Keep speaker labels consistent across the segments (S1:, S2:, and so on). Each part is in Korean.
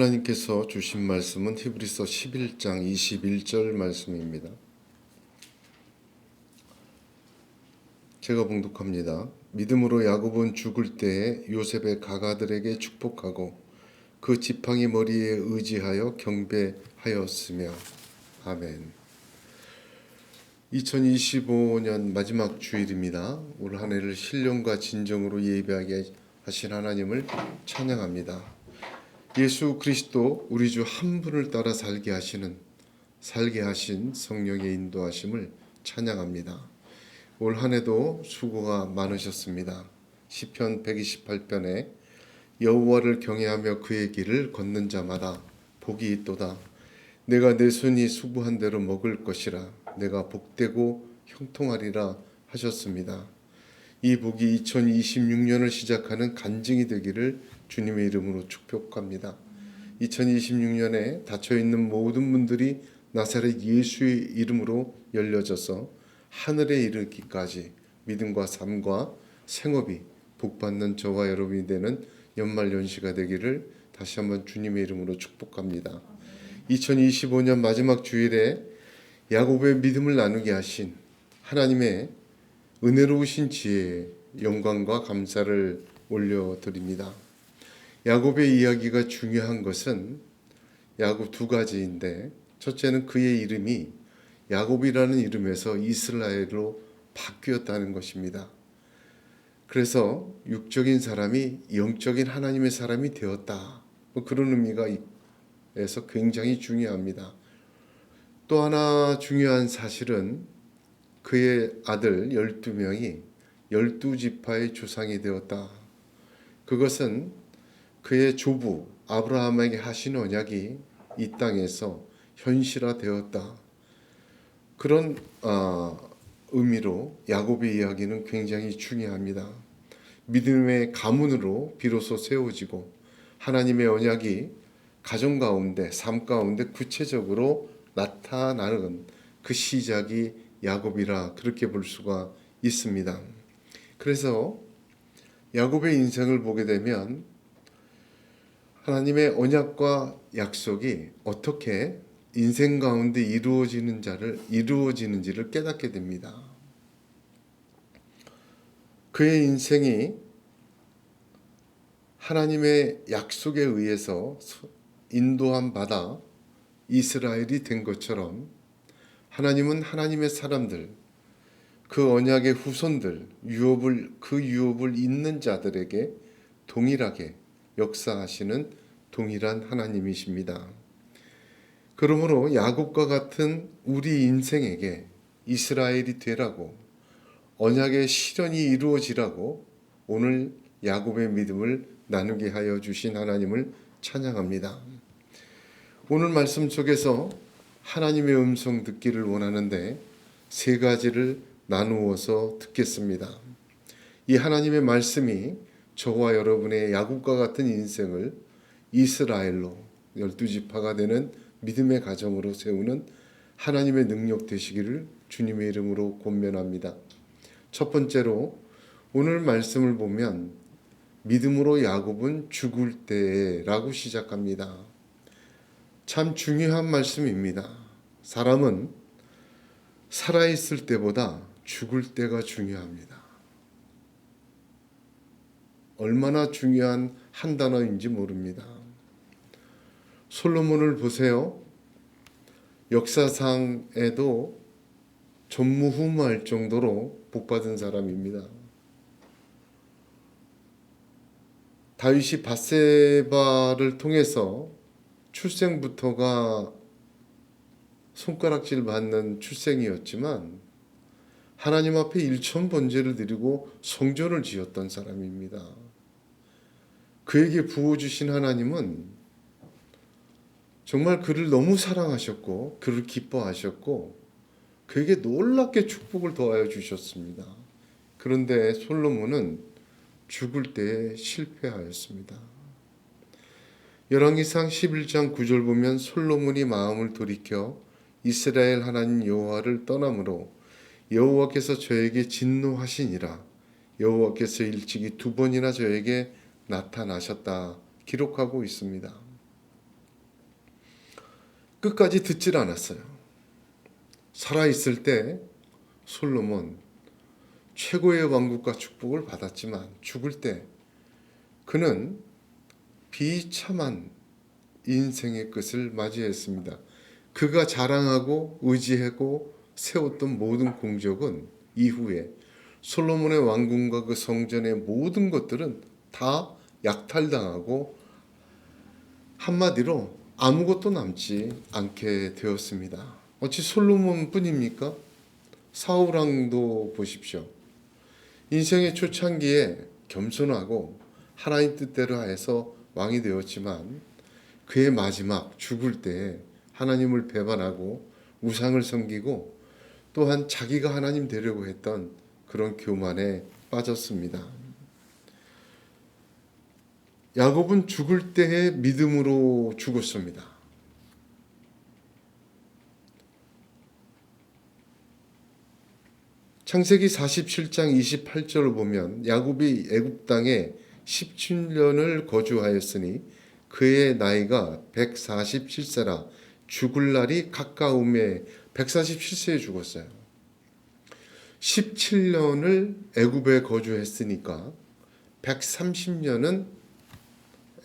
S1: 하나님께서 주신 말씀은 히브리서 11장 21절 말씀입니다. 제가 봉독합니다. 믿음으로 야곱은 죽을 때에 요셉의 가가들에게 축복하고 그 지팡이 머리에 의지하여 경배하였으며. 아멘. 2025년 마지막 주일입니다. 올 한 해를 신령과 진정으로 예배하게 하신 하나님을 찬양합니다. 예수 그리스도 우리 주 한 분을 따라 살게 하신 성령의 인도하심을 찬양합니다. 올 한 해도 수고가 많으셨습니다. 시편 128편에 여호와를 경외하며 그의 길을 걷는 자마다 복이 있도다. 내가 내 손이 수고한 대로 먹을 것이라. 내가 복되고 형통하리라 하셨습니다. 이 복이 2026년을 시작하는 간증이 되기를 주님의 이름으로 축복합니다. 2026년에 닫혀있는 모든 문들이 나사렛 예수의 이름으로 열려져서 하늘에 이르기까지 믿음과 삶과 생업이 복받는 저와 여러분이 되는 연말연시가 되기를 다시 한번 주님의 이름으로 축복합니다. 2025년 마지막 주일에 야곱의 믿음을 나누게 하신 하나님의 은혜로우신 지혜에 영광과 감사를 올려드립니다. 야곱의 이야기가 중요한 것은 야곱 두 가지인데, 첫째는 그의 이름이 야곱이라는 이름에서 이스라엘로 바뀌었다는 것입니다. 그래서 육적인 사람이 영적인 하나님의 사람이 되었다, 그런 의미가 있어서 굉장히 중요합니다. 또 하나 중요한 사실은 그의 아들 12명이 12지파의 조상이 되었다. 그것은 그의 조부 아브라함에게 하신 언약이 이 땅에서 현실화되었다. 그런 의미로 야곱의 이야기는 굉장히 중요합니다. 믿음의 가문으로 비로소 세워지고 하나님의 언약이 가정 가운데, 삶 가운데 구체적으로 나타나는 그 시작이 야곱이라 그렇게 볼 수가 있습니다. 그래서 야곱의 인생을 보게 되면 하나님의 언약과 약속이 어떻게 인생 가운데 이루어지는지를 깨닫게 됩니다. 그의 인생이 하나님의 약속에 의해서 인도함 받아 이스라엘이 된 것처럼 하나님은 하나님의 사람들, 그 언약의 후손들, 그 유업을 잇는 자들에게 동일하게 역사하시는 동일한 하나님이십니다. 그러므로 야곱과 같은 우리 인생에게 이스라엘이 되라고, 언약의 실현이 이루어지라고 오늘 야곱의 믿음을 나누게 하여 주신 하나님을 찬양합니다. 오늘 말씀 속에서 하나님의 음성 듣기를 원하는데 세 가지를 나누어서 듣겠습니다. 이 하나님의 말씀이 저와 여러분의 야곱과 같은 인생을 이스라엘로 12지파가 되는 믿음의 가정으로 세우는 하나님의 능력 되시기를 주님의 이름으로 권면합니다. 첫 번째로 오늘 말씀을 보면 믿음으로 야곱은 죽을 때라고 시작합니다. 참 중요한 말씀입니다. 사람은 살아있을 때보다 죽을 때가 중요합니다. 얼마나 중요한 한 단어인지 모릅니다. 솔로몬을 보세요. 역사상에도 전무후무할 정도로 복받은 사람입니다. 다윗이 밧세바를 통해서 출생부터가 손가락질 받는 출생이었지만 하나님 앞에 일천번제를 드리고 성전을 지었던 사람입니다. 그에게 부어주신 하나님은 정말 그를 너무 사랑하셨고 그를 기뻐하셨고 그에게 놀랍게 축복을 더하여 주셨습니다. 그런데 솔로몬은 죽을 때에 실패하였습니다. 열왕기상 11장 9절 보면 솔로몬이 마음을 돌이켜 이스라엘 하나님 여호와를 떠남으로 여호와께서 저에게 진노하시니라. 여호와께서 일찍이 2번이나 저에게 나타나셨다 기록하고 있습니다. 끝까지 듣질 않았어요. 살아있을 때 솔로몬 최고의 왕국과 축복을 받았지만 죽을 때 그는 비참한 인생의 끝을 맞이했습니다. 그가 자랑하고 의지하고 세웠던 모든 공적은 이후에 솔로몬의 왕궁과 그 성전의 모든 것들은 다 약탈당하고 한마디로 아무것도 남지 않게 되었습니다. 어찌 솔로몬뿐입니까? 사울왕도 보십시오. 인생의 초창기에 겸손하고 하나님 뜻대로 해서 왕이 되었지만 그의 마지막 죽을 때 하나님을 배반하고 우상을 섬기고 또한 자기가 하나님 되려고 했던 그런 교만에 빠졌습니다. 야곱은 죽을 때의 믿음으로 죽었습니다. 창세기 47장 28절을 보면 야곱이 애굽 땅에 17년을 거주하였으니 그의 나이가 147세라 죽을 날이 가까움에 147세에 죽었어요. 17년을 애굽에 거주했으니까 130년은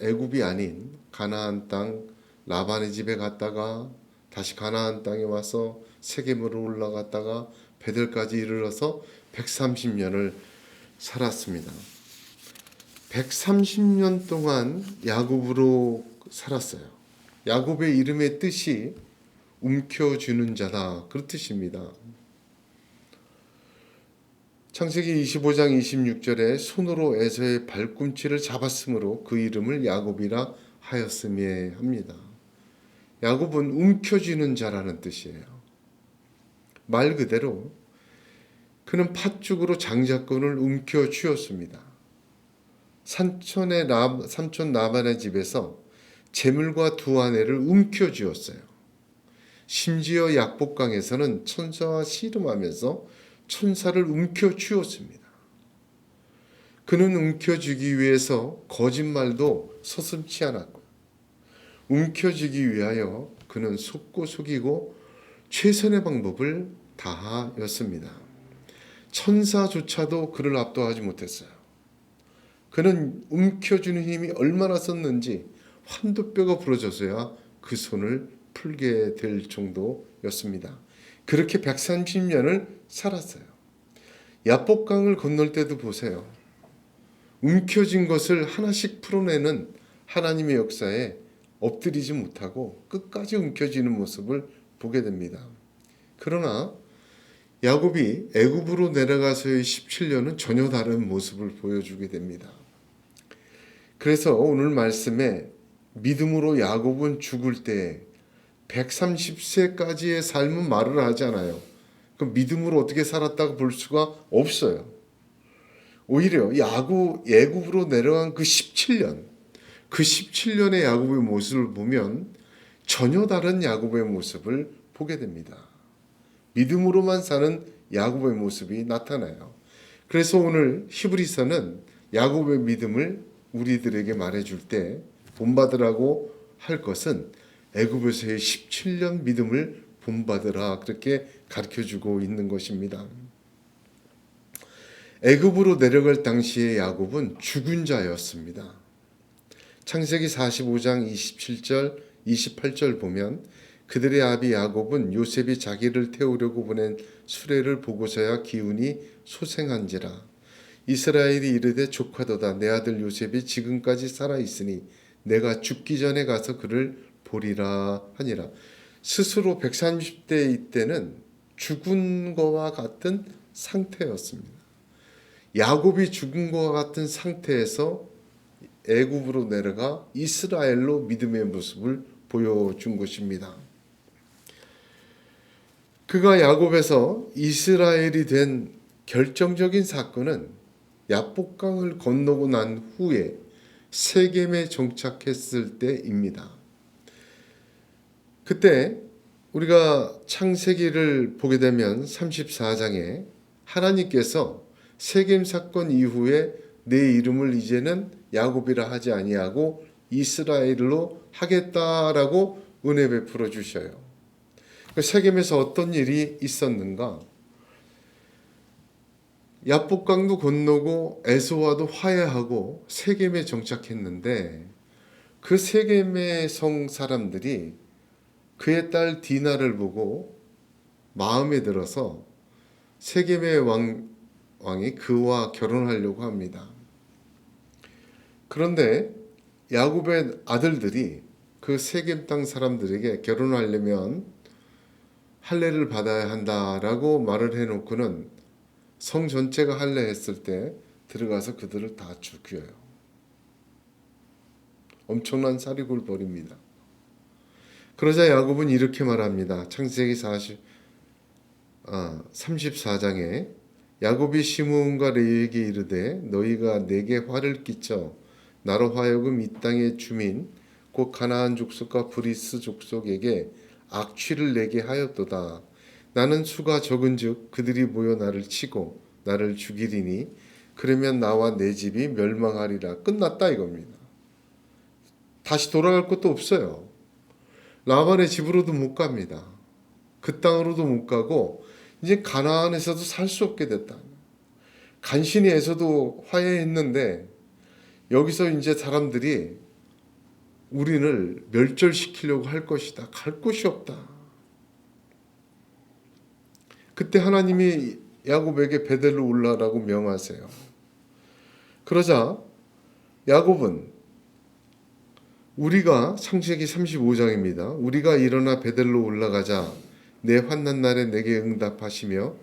S1: 애굽이 아닌 가나안 땅 라반의 집에 갔다가 다시 가나안 땅에 와서 세겜으로 올라갔다가 베델까지 이르러서 130년을 살았습니다. 130년 동안 야곱으로 살았어요. 야곱의 이름의 뜻이 움켜쥐는 자다, 그 뜻입니다. 창세기 25장 26절에 손으로 에서의 발꿈치를 잡았으므로 그 이름을 야곱이라 하였음에 합니다. 야곱은 움켜쥐는 자라는 뜻이에요. 말 그대로 그는 팥죽으로 장자권을 움켜쥐었습니다. 삼촌 라반의 집에서 재물과 두 아내를 움켜쥐었어요. 심지어 약복강에서는 천사와 씨름하면서 천사를 움켜쥐었습니다. 그는 움켜쥐기 위해서 거짓말도 서슴지 않았고 움켜쥐기 위하여 그는 속고 속이고 최선의 방법을 다하였습니다. 천사조차도 그를 압도하지 못했어요. 그는 움켜쥐는 힘이 얼마나 썼는지 환도뼈가 부러져서야 그 손을 풀게 될 정도였습니다. 그렇게 130년을 살았어요. 야복강을 건널 때도 보세요. 움켜쥔 것을 하나씩 풀어내는 하나님의 역사에 엎드리지 못하고 끝까지 움켜쥐는 모습을 보게 됩니다. 그러나 야곱이 애굽으로 내려가서의 17년은 전혀 다른 모습을 보여주게 됩니다. 그래서 오늘 말씀에 믿음으로 야곱은 죽을 때 130세까지의 삶은 말을 하지 않아요. 그 믿음으로 어떻게 살았다고 볼 수가 없어요. 오히려 애굽으로 내려간 그 17년의 야곱의 모습을 보면 전혀 다른 야곱의 모습을 보게 됩니다. 믿음으로만 사는 야곱의 모습이 나타나요. 그래서 오늘 히브리서는 야곱의 믿음을 우리들에게 말해줄 때 본받으라고 할 것은 애굽에서의 17년 믿음을 본받으라, 그렇게 가르쳐주고 있는 것입니다. 애굽으로 내려갈 당시의 야곱은 죽은 자였습니다. 창세기 45장 27절 28절 보면 그들의 아비 야곱은 요셉이 자기를 태우려고 보낸 수레를 보고서야 기운이 소생한지라. 이스라엘이 이르되 조카도다, 내 아들 요셉이 지금까지 살아있으니 내가 죽기 전에 가서 그를 보리라 하니라. 스스로 130대 이때는 죽은 것과 같은 상태였습니다. 야곱이 죽은 것과 같은 상태에서 애굽으로 내려가 이스라엘로 믿음의 모습을 보여준 것입니다. 그가 야곱에서 이스라엘이 된 결정적인 사건은 야복강을 건너고 난 후에 세겜에 정착했을 때입니다. 그때 우리가 창세기를 보게 되면 34장에 하나님께서 세겜 사건 이후에 내 이름을 이제는 야곱이라 하지 아니하고 이스라엘로 하겠다라고 은혜 베풀어 주셔요. 세겜에서 어떤 일이 있었는가? 야복강도 건너고 에서와도 화해하고 세겜에 정착했는데 그 세겜의 성 사람들이 그의 딸 디나를 보고 마음에 들어서 세겜의 왕이 그와 결혼하려고 합니다. 그런데 야곱의 아들들이 그 세겜 땅 사람들에게 결혼하려면 할례를 받아야 한다라고 말을 해놓고는 성 전체가 할례했을 때 들어가서 그들을 다 죽여요. 엄청난 살인을 벌입니다. 그러자 야곱은 이렇게 말합니다. 창세기 34장에 야곱이 시므온과 레위에게 이르되 너희가 내게 화를 끼쳐 나로 하여금 이 땅의 주민 곧 가나안 족속과 브리스 족속에게 악취를 내게 하였도다. 나는 수가 적은즉 그들이 모여 나를 치고 나를 죽이리니 그러면 나와 내 집이 멸망하리라. 끝났다 이겁니다. 다시 돌아갈 것도 없어요. 라반의 집으로도 못 갑니다. 그 땅으로도 못 가고 이제 가나안에서도 살 수 없게 됐다. 간신히 에서도 화해했는데 여기서 이제 사람들이 우리를 멸절시키려고 할 것이다. 갈 곳이 없다. 그때 하나님이 야곱에게 베델로 올라라고 명하세요. 그러자 야곱은 우리가 창세기 35장입니다. 우리가 일어나 베델로 올라가자 내 환난 날에 내게 응답하시며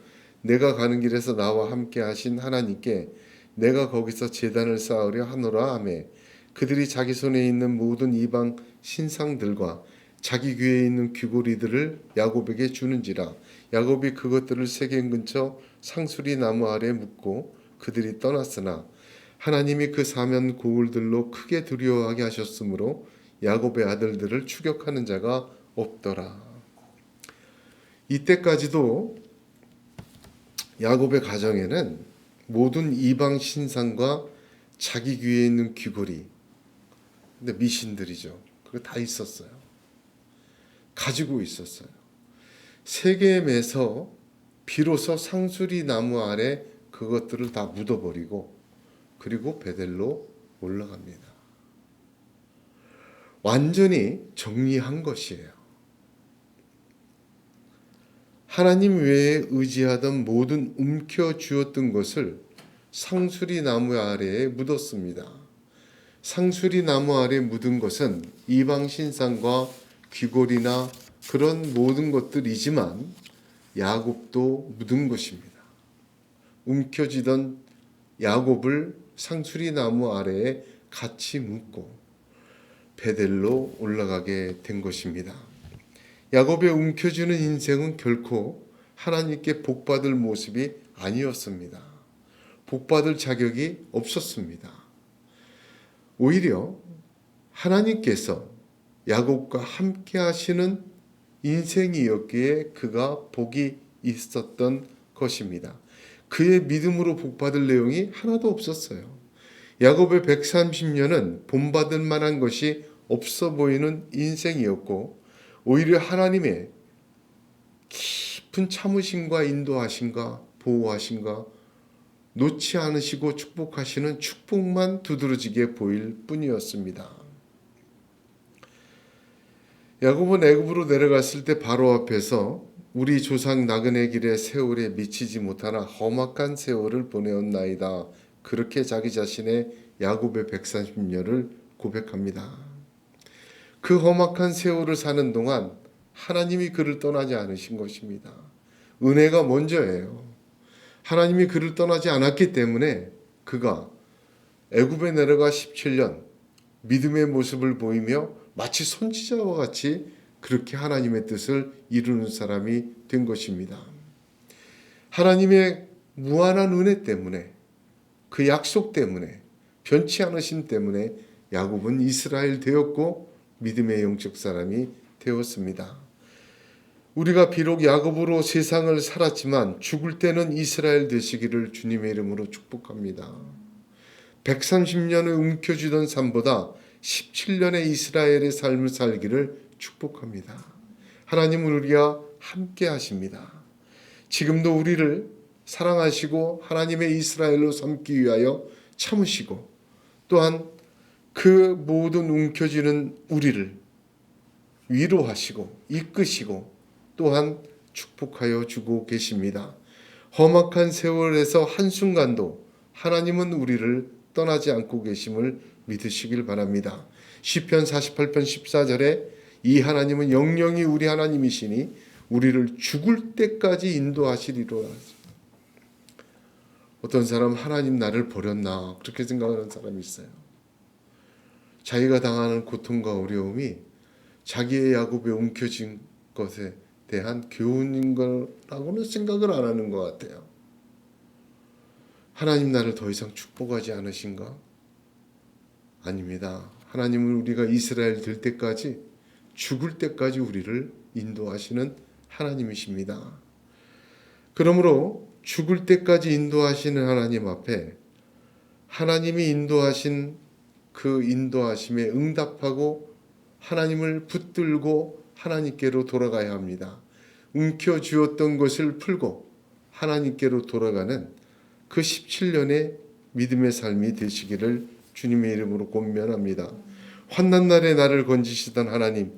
S1: 내가 가는 길에서 나와 함께 하신 하나님께 내가 거기서 제단을 쌓으려 하노라 하매 그들이 자기 손에 있는 모든 이방 신상들과 자기 귀에 있는 귀고리들을 야곱에게 주는지라. 야곱이 그것들을 세겜 근처 상수리 나무 아래 묻고 그들이 떠났으나 하나님이 그 사면 고울들로 크게 두려워하게 하셨으므로 야곱의 아들들을 추격하는 자가 없더라. 이때까지도 야곱의 가정에는 모든 이방 신상과 자기 귀에 있는 귀고리, 근데 미신들이죠. 그거 다 있었어요. 가지고 있었어요. 세겜에서 비로소 상수리 나무 아래 그것들을 다 묻어버리고 그리고 베델로 올라갑니다. 완전히 정리한 것이에요. 하나님 외에 의지하던 모든 움켜쥐었던 것을 상수리 나무 아래에 묻었습니다. 상수리 나무 아래에 묻은 것은 이방 신상과 귀골이나 그런 모든 것들이지만 야곱도 묻은 것입니다. 움켜쥐던 야곱을 상수리 나무 아래에 같이 묻고 베델로 올라가게 된 것입니다. 야곱의 움켜쥐는 인생은 결코 하나님께 복받을 모습이 아니었습니다. 복받을 자격이 없었습니다. 오히려 하나님께서 야곱과 함께 하시는 인생이었기에 그가 복이 있었던 것입니다. 그의 믿음으로 복받을 내용이 하나도 없었어요. 야곱의 130년은 본받을 만한 것이 없어 보이는 인생이었고 오히려 하나님의 깊은 참으심과 인도하심과 보호하심과 놓지 않으시고 축복하시는 축복만 두드러지게 보일 뿐이었습니다. 야곱은 애굽으로 내려갔을 때 바로 앞에서 우리 조상 나그네 길의 세월에 미치지 못하나 험악한 세월을 보내었나이다. 그렇게 자기 자신의 야곱의 130년을 고백합니다. 그 험악한 세월을 사는 동안 하나님이 그를 떠나지 않으신 것입니다. 은혜가 먼저예요. 하나님이 그를 떠나지 않았기 때문에 그가 애굽에 내려가 17년 믿음의 모습을 보이며 마치 선지자와 같이 그렇게 하나님의 뜻을 이루는 사람이 된 것입니다. 하나님의 무한한 은혜 때문에 그 약속 때문에 변치 않으심 때문에 야곱은 이스라엘 되었고 믿음의 영적 사람이 되었습니다. 우리가 비록 야곱으로 세상을 살았지만 죽을 때는 이스라엘 되시기를 주님의 이름으로 축복합니다. 130년을 움켜쥐던 삶보다 17년의 이스라엘의 삶을 살기를 축복합니다. 하나님은 우리와 함께 하십니다. 지금도 우리를 사랑하시고 하나님의 이스라엘로 삼기 위하여 참으시고 또한 그 모든 움켜쥐는 우리를 위로하시고 이끄시고 또한 축복하여 주고 계십니다. 험악한 세월에서 한순간도 하나님은 우리를 떠나지 않고 계심을 믿으시길 바랍니다. 시편 48편 14절에 이 하나님은 영영이 우리 하나님이시니 우리를 죽을 때까지 인도하시리로다. 어떤 사람 하나님 나를 버렸나 그렇게 생각하는 사람이 있어요. 자기가 당하는 고통과 어려움이 자기의 야곱에 움켜진 것에 대한 교훈인 거라고는 생각을 안 하는 것 같아요. 하나님 나를 더 이상 축복하지 않으신가? 아닙니다. 하나님은 우리가 이스라엘 될 때까지 죽을 때까지 우리를 인도하시는 하나님이십니다. 그러므로 죽을 때까지 인도하시는 하나님 앞에 하나님이 인도하신 그 인도하심에 응답하고 하나님을 붙들고 하나님께로 돌아가야 합니다. 움켜쥐었던 것을 풀고 하나님께로 돌아가는 그 17년의 믿음의 삶이 되시기를 주님의 이름으로 권면합니다. 환난 날에 나를 건지시던 하나님,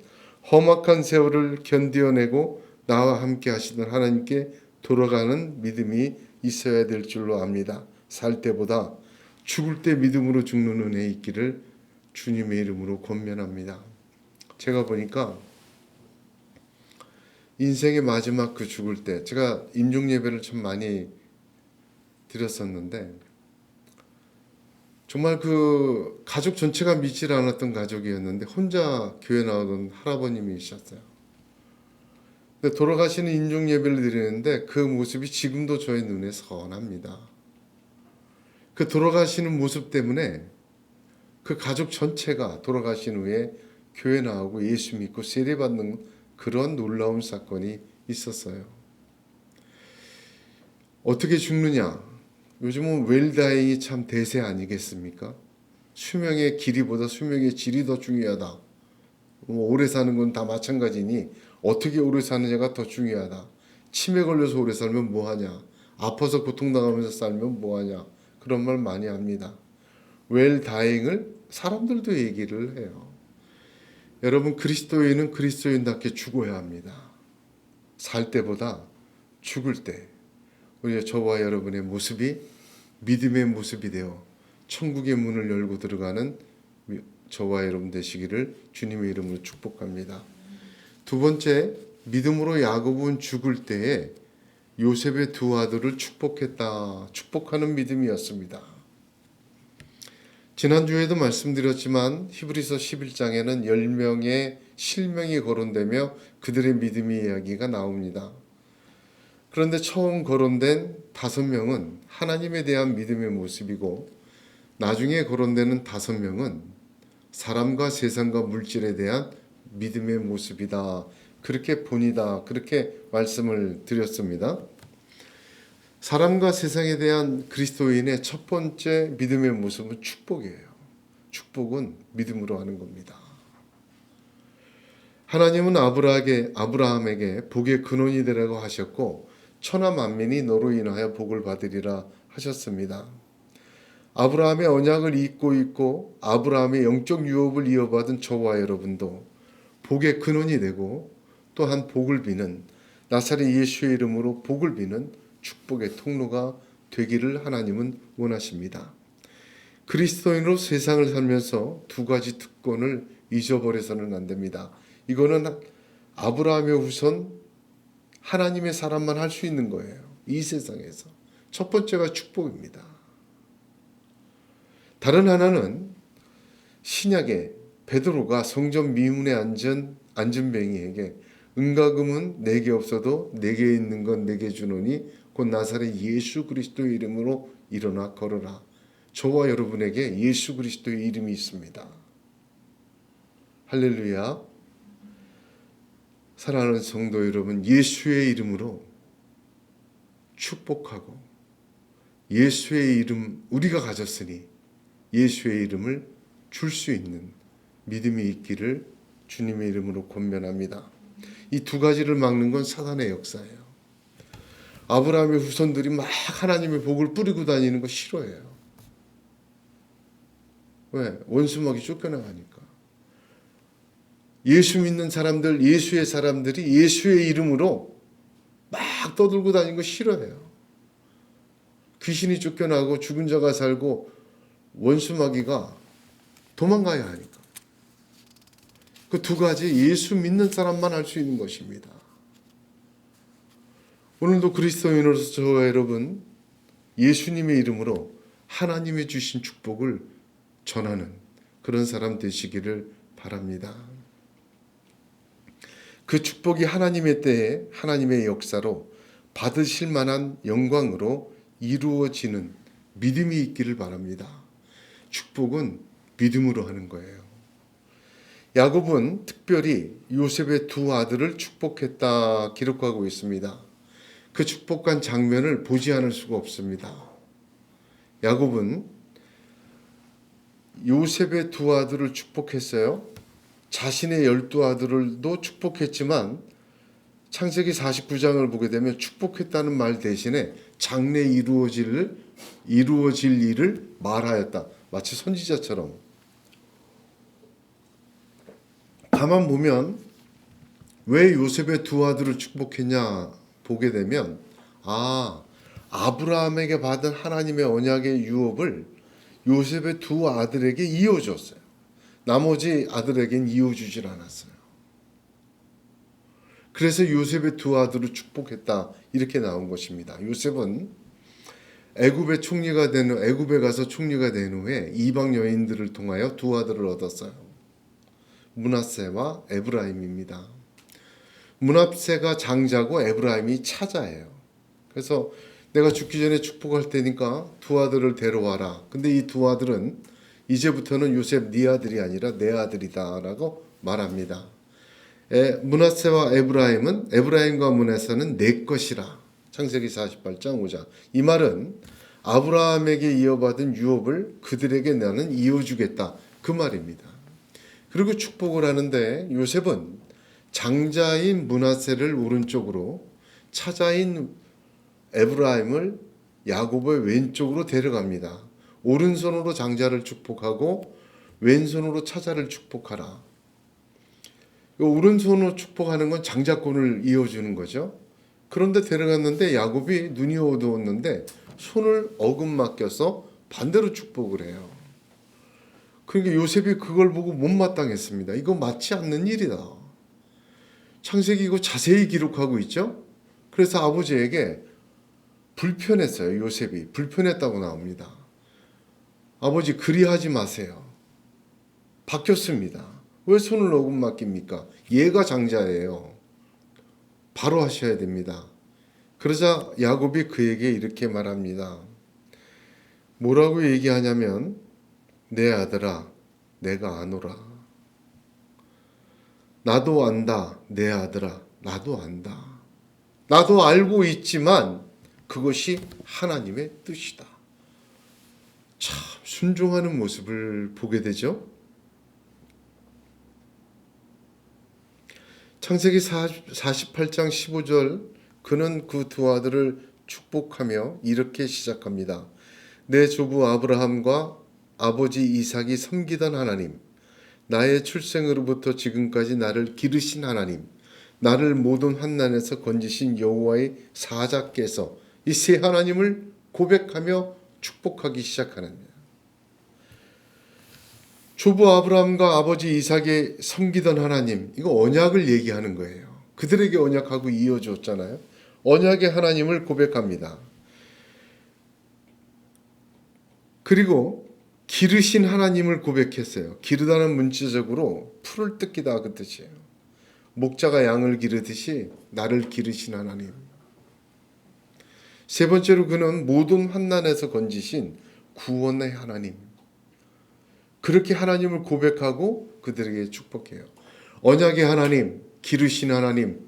S1: 험악한 세월을 견디어내고 나와 함께 하시던 하나님께 돌아가는 믿음이 있어야 될 줄로 압니다. 살 때보다 죽을 때 믿음으로 죽는 은혜 있기를 주님의 이름으로 권면합니다. 제가 보니까 인생의 마지막 그 죽을 때, 제가 임종 예배를 참 많이 드렸었는데 정말 그 가족 전체가 믿지 않았던 가족이었는데 혼자 교회 나오던 할아버님이셨어요. 근데 돌아가시는 임종 예배를 드리는데 그 모습이 지금도 저의 눈에 선합니다. 그 돌아가시는 모습 때문에 그 가족 전체가 돌아가신 후에 교회 나오고 예수 믿고 세례받는 그런 놀라운 사건이 있었어요. 어떻게 죽느냐? 요즘은 웰다잉이 참 대세 아니겠습니까? 수명의 길이보다 수명의 질이 더 중요하다. 오래 사는 건 다 마찬가지니 어떻게 오래 사느냐가 더 중요하다. 치매 걸려서 오래 살면 뭐하냐? 아파서 고통당하면서 살면 뭐하냐? 그런 말 많이 합니다. 웰다잉을 사람들도 얘기를 해요. 여러분, 그리스도인은 그리스도인답게 죽어야 합니다. 살 때보다 죽을 때 우리 저와 여러분의 모습이 믿음의 모습이 되어 천국의 문을 열고 들어가는 저와 여러분 되시기를 주님의 이름으로 축복합니다. 두 번째, 믿음으로 야곱은 죽을 때에 요셉의 두 아들을 축복했다. 축복하는 믿음이었습니다. 지난주에도 말씀드렸지만 히브리서 11장에는 10명의 실명이 거론되며 그들의 믿음의 이야기가 나옵니다. 그런데 처음 거론된 5명은 하나님에 대한 믿음의 모습이고 나중에 거론되는 5명은 사람과 세상과 물질에 대한 믿음의 모습이다. 그렇게 본이다. 그렇게 말씀을 드렸습니다. 사람과 세상에 대한 그리스도인의 첫 번째 믿음의 모습은 축복이에요. 축복은 믿음으로 하는 겁니다. 하나님은 아브라함에게 복의 근원이 되라고 하셨고 천하 만민이 너로 인하여 복을 받으리라 하셨습니다. 아브라함의 언약을 잇고 있고 아브라함의 영적 유업을 이어받은 저와 여러분도 복의 근원이 되고 또한 복을 비는 나사렛 예수의 이름으로 복을 비는 축복의 통로가 되기를 하나님은 원하십니다. 그리스도인으로 세상을 살면서 두 가지 특권을 잊어버려서는 안 됩니다. 이거는 아브라함의 후손 하나님의 사람만 할 수 있는 거예요. 이 세상에서. 첫 번째가 축복입니다. 다른 하나는 신약에 베드로가 성전 미문에 앉은 뱅이에게 은과 금은 내게 없어도 내게 있는 건 내게 주노니 곧 나사렛 예수 그리스도의 이름으로 일어나 걸어라. 저와 여러분에게 예수 그리스도의 이름이 있습니다. 할렐루야. 사랑하는 성도 여러분, 예수의 이름으로 축복하고 예수의 이름 우리가 가졌으니 예수의 이름을 줄 수 있는 믿음이 있기를 주님의 이름으로 권면합니다. 이 두 가지를 막는 건 사단의 역사예요. 아브라함의 후손들이 막 하나님의 복을 뿌리고 다니는 거 싫어해요. 왜? 원수막이 쫓겨나가니까. 예수 믿는 사람들, 예수의 사람들이 예수의 이름으로 막 떠들고 다니는 거 싫어해요. 귀신이 쫓겨나고 죽은 자가 살고 원수마귀가 도망가야 하니까. 그 두 가지 예수 믿는 사람만 할 수 있는 것입니다. 오늘도 그리스도인으로서 저와 여러분 예수님의 이름으로 하나님이 주신 축복을 전하는 그런 사람 되시기를 바랍니다. 그 축복이 하나님의 때에 하나님의 역사로 받으실 만한 영광으로 이루어지는 믿음이 있기를 바랍니다. 축복은 믿음으로 하는 거예요. 야곱은 특별히 요셉의 두 아들을 축복했다 기록하고 있습니다. 그 축복한 장면을 보지 않을 수가 없습니다. 야곱은 요셉의 두 아들을 축복했어요. 자신의 12아들도 축복했지만 창세기 49장을 보게 되면 축복했다는 말 대신에 장래 이루어질 일을 말하였다. 마치 선지자처럼. 가만 보면 왜 요셉의 두 아들을 축복했냐 보게 되면 아브라함에게 받은 하나님의 언약의 유업을 요셉의 두 아들에게 이어줬어요. 나머지 아들에겐 이어주질 않았어요. 그래서 요셉의 두 아들을 축복했다 이렇게 나온 것입니다. 요셉은 애굽에 가서 총리가 된 후에 이방 여인들을 통하여 두 아들을 얻었어요. 므낫세와 에브라임입니다. 므낫세가 장자고 에브라임이 차자예요. 그래서 내가 죽기 전에 축복할 테니까 두 아들을 데려와라. 근데 이 두 아들은 이제부터는 요셉 네 아들이 아니라 내 아들이다라고 말합니다. 므낫세와 에브라임과 므낫세는 내 것이라. 창세기 48장 5장. 이 말은 아브라함에게 이어받은 유업을 그들에게 나는 이어주겠다. 그 말입니다. 그리고 축복을 하는데 요셉은 장자인 므낫세를 오른쪽으로 차자인 에브라임을 야곱의 왼쪽으로 데려갑니다. 오른손으로 장자를 축복하고 왼손으로 차자를 축복하라. 오른손으로 축복하는 건 장자권을 이어주는 거죠. 그런데 데려갔는데 야곱이 눈이 어두웠는데 손을 어긋맡겨서 반대로 축복을 해요. 그러니까 요셉이 그걸 보고 못마땅했습니다. 이거 맞지 않는 일이다. 창세기 이거 자세히 기록하고 있죠. 그래서 아버지에게 불편했어요. 요셉이 불편했다고 나옵니다. 아버지 그리하지 마세요. 바뀌었습니다. 왜 손을 어긋맡깁니까? 얘가 장자예요. 바로 하셔야 됩니다. 그러자 야곱이 그에게 이렇게 말합니다. 뭐라고 얘기하냐면 내 아들아 내가 아노라. 나도 안다. 내 아들아 나도 안다. 나도 알고 있지만 그것이 하나님의 뜻이다. 참 순종하는 모습을 보게 되죠. 창세기 48장 15절 그는 그 두 아들을 축복하며 이렇게 시작합니다. 내 조부 아브라함과 아버지 이삭이 섬기던 하나님, 나의 출생으로부터 지금까지 나를 기르신 하나님, 나를 모든 환난에서 건지신 여호와의 사자께서 이 세 하나님을 고백하며 축복하기 시작하는 거예요. 조부 아브라함과 아버지 이삭이 섬기던 하나님, 이거 언약을 얘기하는 거예요. 그들에게 언약하고 이어줬잖아요. 언약의 하나님을 고백합니다. 그리고 기르신 하나님을 고백했어요. 기르다는 문자적으로 풀을 뜯기다 그 뜻이에요. 목자가 양을 기르듯이 나를 기르신 하나님. 세 번째로 그는 모든 환난에서 건지신 구원의 하나님. 그렇게 하나님을 고백하고 그들에게 축복해요. 언약의 하나님, 기르신 하나님,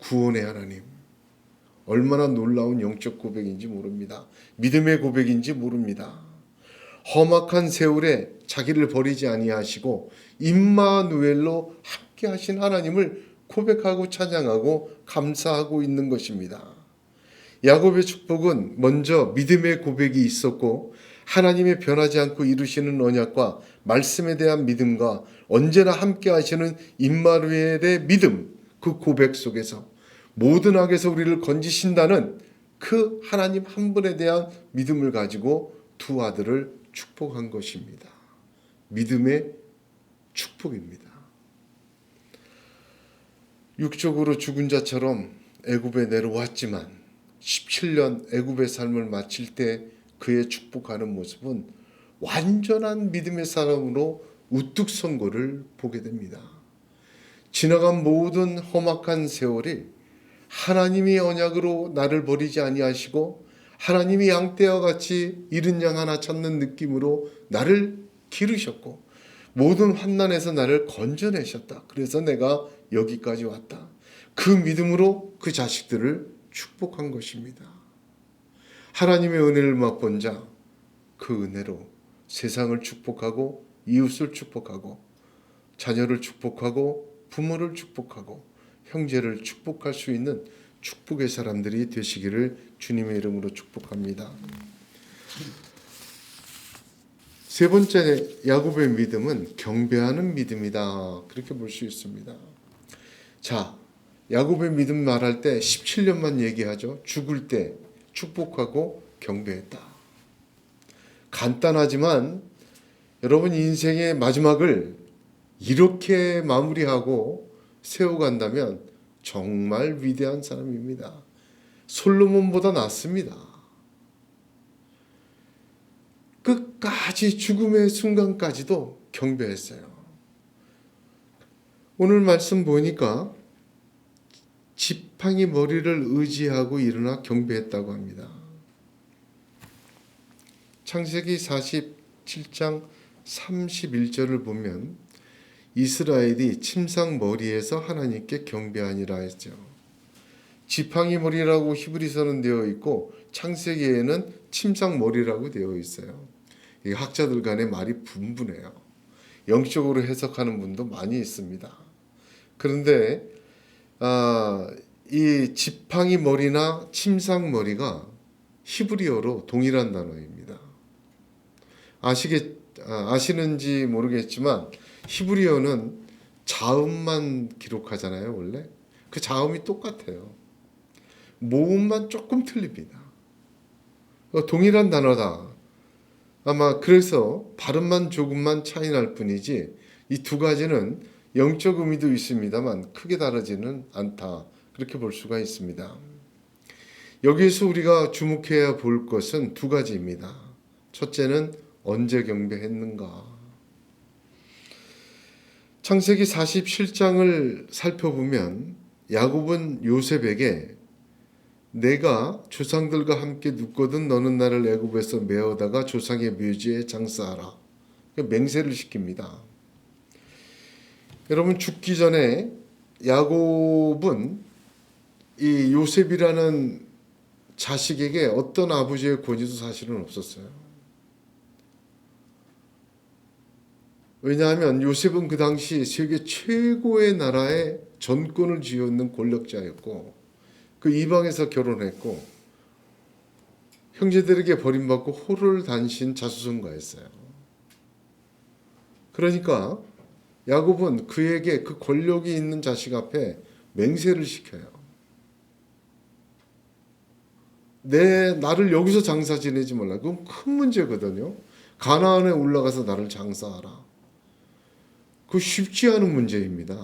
S1: 구원의 하나님. 얼마나 놀라운 영적 고백인지 모릅니다. 믿음의 고백인지 모릅니다. 험악한 세월에 자기를 버리지 아니하시고 임마누엘로 함께 하신 하나님을 고백하고 찬양하고 감사하고 있는 것입니다. 야곱의 축복은 먼저 믿음의 고백이 있었고 하나님의 변하지 않고 이루시는 언약과 말씀에 대한 믿음과 언제나 함께 하시는 임마누엘의 믿음, 그 고백 속에서 모든 악에서 우리를 건지신다는 그 하나님 한 분에 대한 믿음을 가지고 두 아들을 축복한 것입니다. 믿음의 축복입니다. 육적으로 죽은 자처럼 애굽에 내려왔지만 17년 애굽의 삶을 마칠 때 그의 축복하는 모습은 완전한 믿음의 사람으로 우뚝 선 것을 보게 됩니다. 지나간 모든 험악한 세월이 하나님이 언약으로 나를 버리지 아니하시고 하나님이 양떼와 같이 잃은 양 하나 찾는 느낌으로 나를 기르셨고 모든 환난에서 나를 건져내셨다. 그래서 내가 여기까지 왔다. 그 믿음으로 그 자식들을 축복한 것입니다. 하나님의 은혜를 맛본 자, 그 은혜로 세상을 축복하고 이웃을 축복하고 자녀를 축복하고 부모를 축복하고 형제를 축복할 수 있는 축복의 사람들이 되시기를 주님의 이름으로 축복합니다. 세 번째 야곱의 믿음은 경배하는 믿음이다. 그렇게 볼 수 있습니다. 자, 야곱의 믿음 말할 때 17년만 얘기하죠. 죽을 때 축복하고 경배했다. 간단하지만 여러분 인생의 마지막을 이렇게 마무리하고 세워간다면 정말 위대한 사람입니다. 솔로몬보다 낫습니다. 끝까지 죽음의 순간까지도 경배했어요. 오늘 말씀 보니까 지팡이 머리를 의지하고 일어나 경배했다고 합니다. 창세기 47장 31절을 보면 이스라엘이 침상 머리에서 하나님께 경배하니라 했죠. 지팡이 머리라고 히브리서는 되어 있고 창세기에는 침상 머리라고 되어 있어요. 이 학자들 간에 말이 분분해요. 영적으로 해석하는 분도 많이 있습니다. 그런데 이 지팡이 머리나 침상 머리가 히브리어로 동일한 단어입니다. 아시는지 모르겠지만 히브리어는 자음만 기록하잖아요. 원래 그 자음이 똑같아요. 모음만 조금 틀립니다. 동일한 단어다. 아마 그래서 발음만 조금만 차이 날 뿐이지 이 두 가지는 영적 의미도 있습니다만 크게 다르지는 않다. 그렇게 볼 수가 있습니다. 여기에서 우리가 주목해야 볼 것은 두 가지입니다. 첫째는 언제 경배했는가. 창세기 47장을 살펴보면 야곱은 요셉에게 내가 조상들과 함께 눕거든 너는 나를 애굽에서 메어다가 조상의 묘지에 장사하라. 맹세를 시킵니다. 여러분 죽기 전에 야곱은 이 요셉이라는 자식에게 어떤 아버지의 권위도 사실은 없었어요. 왜냐하면 요셉은 그 당시 세계 최고의 나라에 전권을 쥐어있는 권력자였고 그 이방에서 결혼했고 형제들에게 버림받고 호를 단신 자수성가했어요. 그러니까 야곱은 그에게 그 권력이 있는 자식 앞에 맹세를 시켜요. 나를 여기서 장사 지내지 말라. 그건 큰 문제거든요. 가나안에 올라가서 나를 장사하라. 그 쉽지 않은 문제입니다.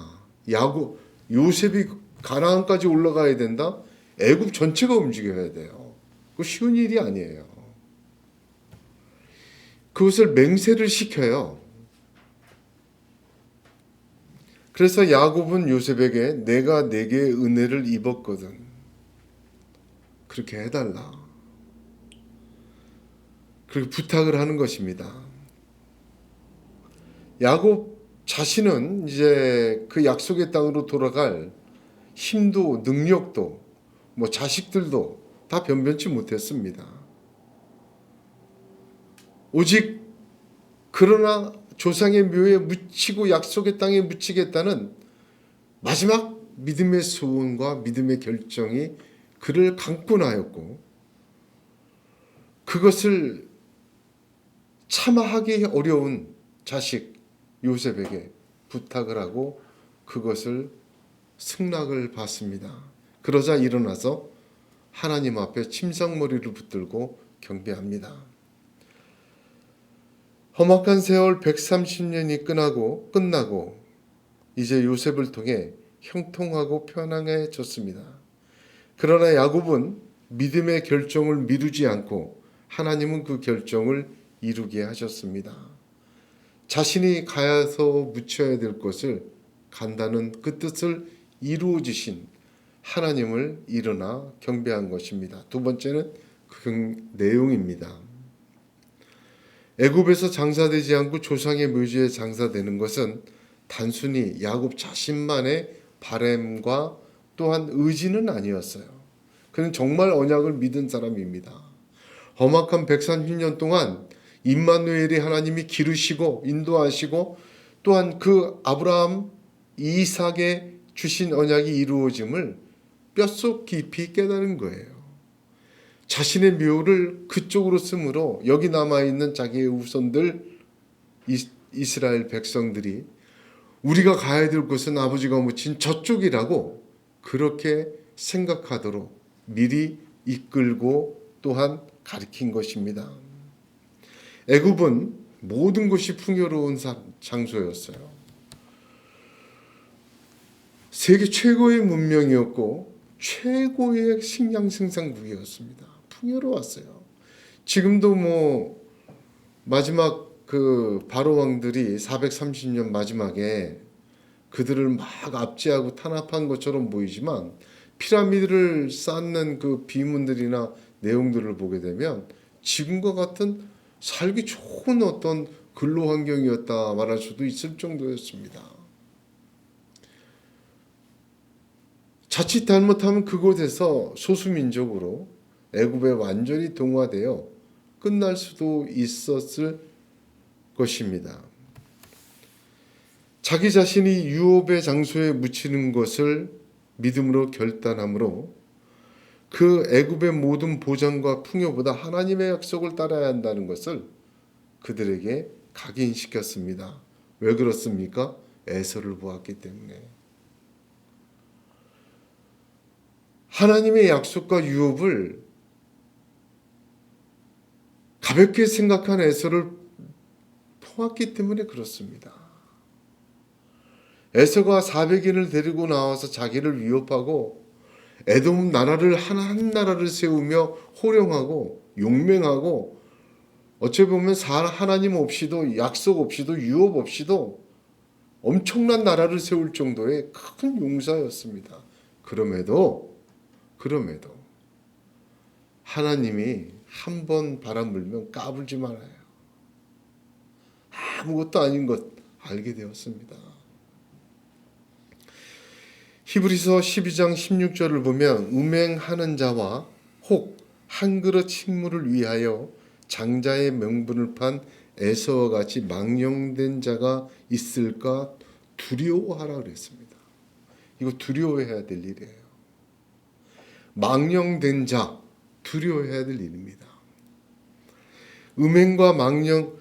S1: 요셉이 가나안까지 올라가야 된다? 애굽 전체가 움직여야 돼요. 그 쉬운 일이 아니에요. 그것을 맹세를 시켜요. 그래서 야곱은 요셉에게 내가 내게 은혜를 입었거든. 그렇게 해달라. 그렇게 부탁을 하는 것입니다. 야곱 자신은 이제 그 약속의 땅으로 돌아갈 힘도 능력도 자식들도 다 변변치 못했습니다. 오직 그러나 조상의 묘에 묻히고 약속의 땅에 묻히겠다는 마지막 믿음의 소원과 믿음의 결정이 그를 강권하였고, 그것을 참아하기 어려운 자식 요셉에게 부탁을 하고 그것을 승낙을 받습니다. 그러자 일어나서 하나님 앞에 침상머리를 붙들고 경배합니다. 험악한 세월 130년이 끝나고 이제 요셉을 통해 형통하고 편안해졌습니다. 그러나 야곱은 믿음의 결정을 미루지 않고 하나님은 그 결정을 이루게 하셨습니다. 자신이 가서 묻혀야 될 것을 간다는 그 뜻을 이루어 주신 하나님을 일어나 경배한 것입니다. 두 번째는 그 내용입니다. 애굽에서 장사되지 않고 조상의 묘지에 장사되는 것은 단순히 야곱 자신만의 바램과 또한 의지는 아니었어요. 그는 정말 언약을 믿은 사람입니다. 험악한 130년 동안 임마누엘이 하나님이 기르시고 인도하시고 또한 그 아브라함, 이삭에 주신 언약이 이루어짐을 뼛속 깊이 깨달은 거예요. 자신의 묘를 그쪽으로 쓰므로 여기 남아있는 자기의 후손들 이스라엘 백성들이 우리가 가야 될 곳은 아버지가 묻힌 저쪽이라고 그렇게 생각하도록 미리 이끌고 또한 가르친 것입니다. 애굽은 모든 것이 풍요로운 장소였어요. 세계 최고의 문명이었고 최고의 식량 생산국이었습니다. 풍요로웠어요. 지금도 마지막 그 바로 왕들이 430년 마지막에 그들을 막 압제하고 탄압한 것처럼 보이지만 피라미드를 쌓는 그 비문들이나 내용들을 보게 되면 지금과 같은 살기 좋은 어떤 근로 환경이었다 말할 수도 있을 정도였습니다. 자칫 잘못하면 그곳에서 소수민족으로 애굽에 완전히 동화되어 끝날 수도 있었을 것입니다. 자기 자신이 유업의 장소에 묻히는 것을 믿음으로 결단함으로 그 애굽의 모든 보장과 풍요보다 하나님의 약속을 따라야 한다는 것을 그들에게 각인시켰습니다. 왜 그렇습니까? 에서를 보았기 때문에. 하나님의 약속과 유업을 가볍게 생각한 에서를 보았기 때문에 그렇습니다. 에서가 400인을 데리고 나와서 자기를 위협하고 에돔 나라를 한 나라를 세우며 호령하고 용맹하고 어찌 보면 하나님 없이도 약속 없이도 유업 없이도 엄청난 나라를 세울 정도의 큰 용사였습니다. 그럼에도 하나님이 한 번 바람 불면 까불지 말아요. 아무것도 아닌 것 알게 되었습니다. 히브리서 12장 16절을 보면 음행하는 자와 혹 한 그릇 식물을 위하여 장자의 명분을 판 에서와 같이 망령된 자가 있을까 두려워하라 그랬습니다. 이거 두려워해야 될 일이에요. 망령된 자, 두려워해야 될 일입니다. 음행과 망령,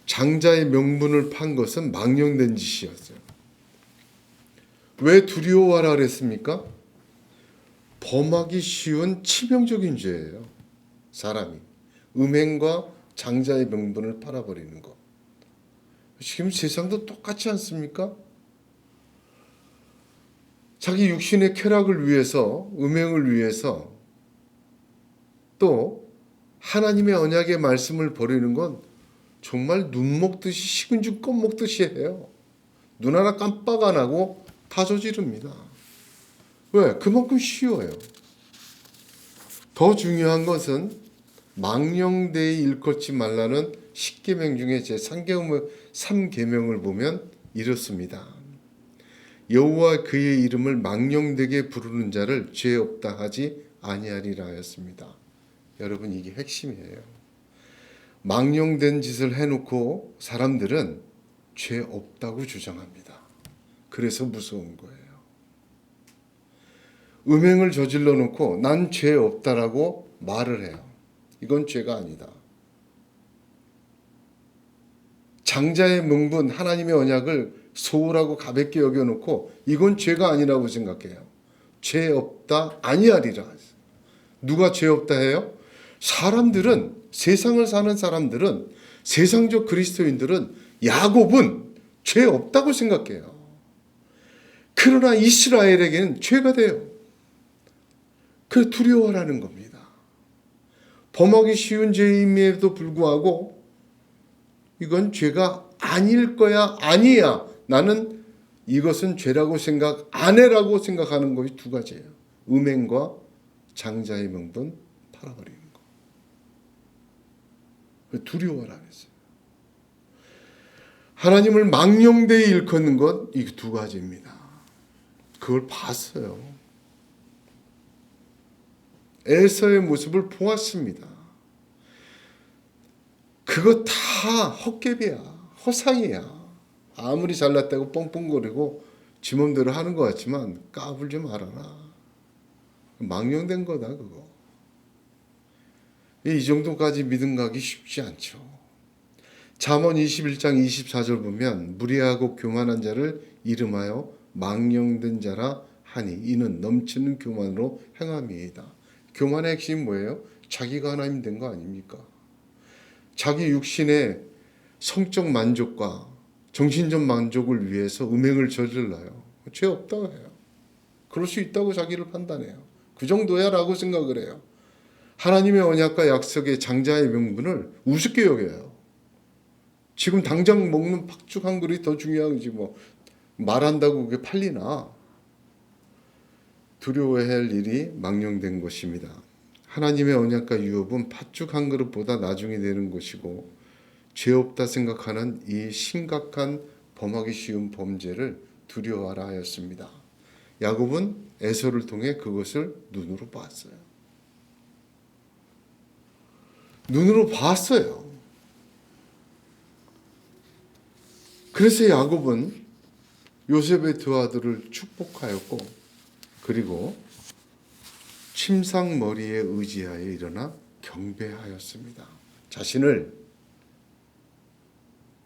S1: 장자의 명분을 판 것은 망령된 짓이었어요. 왜 두려워하라 그랬습니까? 범하기 쉬운 치명적인 죄예요. 사람이 음행과 장자의 명분을 팔아버리는 것. 지금 세상도 똑같지 않습니까? 자기 육신의 쾌락을 위해서, 음행을 위해서 또 하나님의 언약의 말씀을 버리는 건 정말 눈 먹듯이 식은 죽 껌 먹듯이 해요. 눈 하나 깜빡 안 하고 다 저지릅니다. 왜? 그만큼 쉬워요. 더 중요한 것은 망령되이 일컫지 말라는 10계명 중에 제 3계명을 보면 이렇습니다. 여호와 그의 이름을 망령되게 부르는 자를 죄 없다 하지 아니하리라 하였습니다. 여러분 이게 핵심이에요. 망령된 짓을 해놓고 사람들은 죄 없다고 주장합니다. 그래서 무서운 거예요. 음행을 저질러 놓고 난 죄 없다라고 말을 해요. 이건 죄가 아니다. 장자의 명분, 하나님의 언약을 소홀하고 가볍게 여겨놓고 이건 죄가 아니라고 생각해요. 죄 없다 아니하리라. 누가 죄 없다 해요? 사람들은, 세상을 사는 사람들은, 세상적 그리스도인들은, 야곱은 죄 없다고 생각해요. 그러나 이스라엘에게는 죄가 돼요. 그래서 두려워하라는 겁니다. 범하기 쉬운 죄임에도 불구하고 이건 죄가 아닐 거야, 아니야. 나는 이것은 죄라고 생각 안 해라고 생각하는 것이 두 가지예요. 음행과 장자의 명분 팔아버리는 거. 두려워라 했어요. 하나님을 망령되이 일컫는 것, 이 두 가지입니다. 그걸 봤어요. 에서의 모습을 보았습니다. 그거 다 헛개비야, 허상이야. 아무리 잘났다고 뻥뻥거리고 지 맘대로 하는 것 같지만 까불지 말아라. 망령된 거다 그거. 이 정도까지 믿음 가기 쉽지 않죠. 잠언 21장 24절 보면 무리하고 교만한 자를 이름하여 망령된 자라 하니 이는 넘치는 교만으로 행함이이다. 교만의 핵심이 뭐예요? 자기가 하나님 된 거 아닙니까? 자기 육신의 성적 만족과 정신적 만족을 위해서 음행을 저질러요. 죄 없다고 해요. 그럴 수 있다고 자기를 판단해요. 그 정도야 라고 생각을 해요. 하나님의 언약과 약속의 장자의 명분을 우습게 여겨요. 지금 당장 먹는 팥죽 한 그릇이 더 중요하지 뭐 말한다고 그게 팔리나. 두려워해야 할 일이 망령된 것입니다. 하나님의 언약과 유업은 팥죽 한 그릇보다 나중에 되는 것이고 죄 없다 생각하는 이 심각한 범하기 쉬운 범죄를 두려워하라 하였습니다. 야곱은 에서를 통해 그것을 눈으로 봤어요. 눈으로 봤어요. 그래서 야곱은 요셉의 두 아들을 축복하였고 그리고 침상머리에 의지하여 일어나 경배하였습니다. 자신을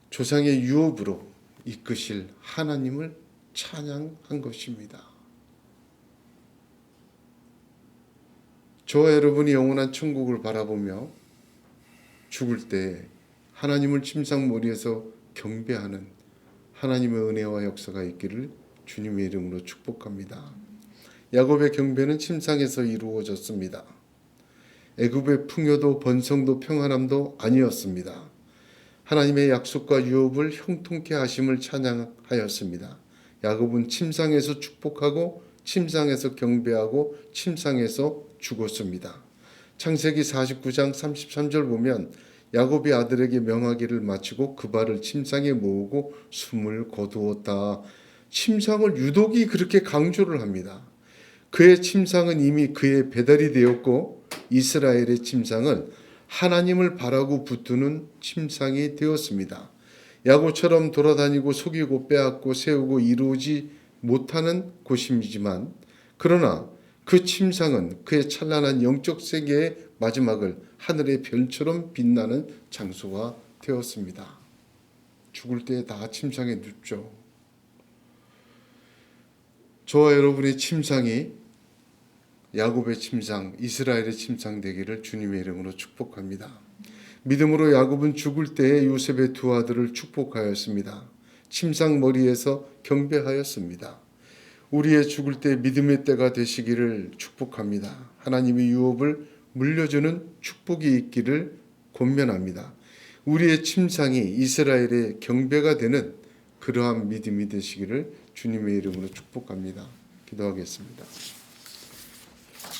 S1: 조상의 유업으로 이끄실 하나님을 찬양한 것입니다. 저와 여러분이 영원한 천국을 바라보며 죽을 때 하나님을 침상머리에서 경배하는 하나님의 은혜와 역사가 있기를 주님의 이름으로 축복합니다. 야곱의 경배는 침상에서 이루어졌습니다. 애굽의 풍요도 번성도 평안함도 아니었습니다. 하나님의 약속과 유업을 형통케 하심을 찬양하였습니다. 야곱은 침상에서 축복하고 침상에서 경배하고 침상에서 죽었습니다. 창세기 49장 33절 보면 야곱이 아들에게 명하기를 마치고 그 발을 침상에 모으고 숨을 거두었다. 침상을 유독이 그렇게 강조를 합니다. 그의 침상은 이미 그의 배달이 되었고 이스라엘의 침상은 하나님을 바라고 붙드는 침상이 되었습니다. 야곱처럼 돌아다니고 속이고 빼앗고 세우고 이루지 못하는 곳이지만 그러나 그 침상은 그의 찬란한 영적 세계의 마지막을 하늘의 별처럼 빛나는 장소가 되었습니다. 죽을 때 다 침상에 눕죠. 저와 여러분의 침상이 야곱의 침상, 이스라엘의 침상 되기를 주님의 이름으로 축복합니다. 믿음으로 야곱은 죽을 때에 요셉의 두 아들을 축복하였습니다. 침상 머리에서 경배하였습니다. 우리의 죽을 때 믿음의 때가 되시기를 축복합니다. 하나님의 유업을 물려주는 축복이 있기를 권면합니다. 우리의 침상이 이스라엘의 경배가 되는 그러한 믿음이 되시기를 주님의 이름으로 축복합니다. 기도하겠습니다.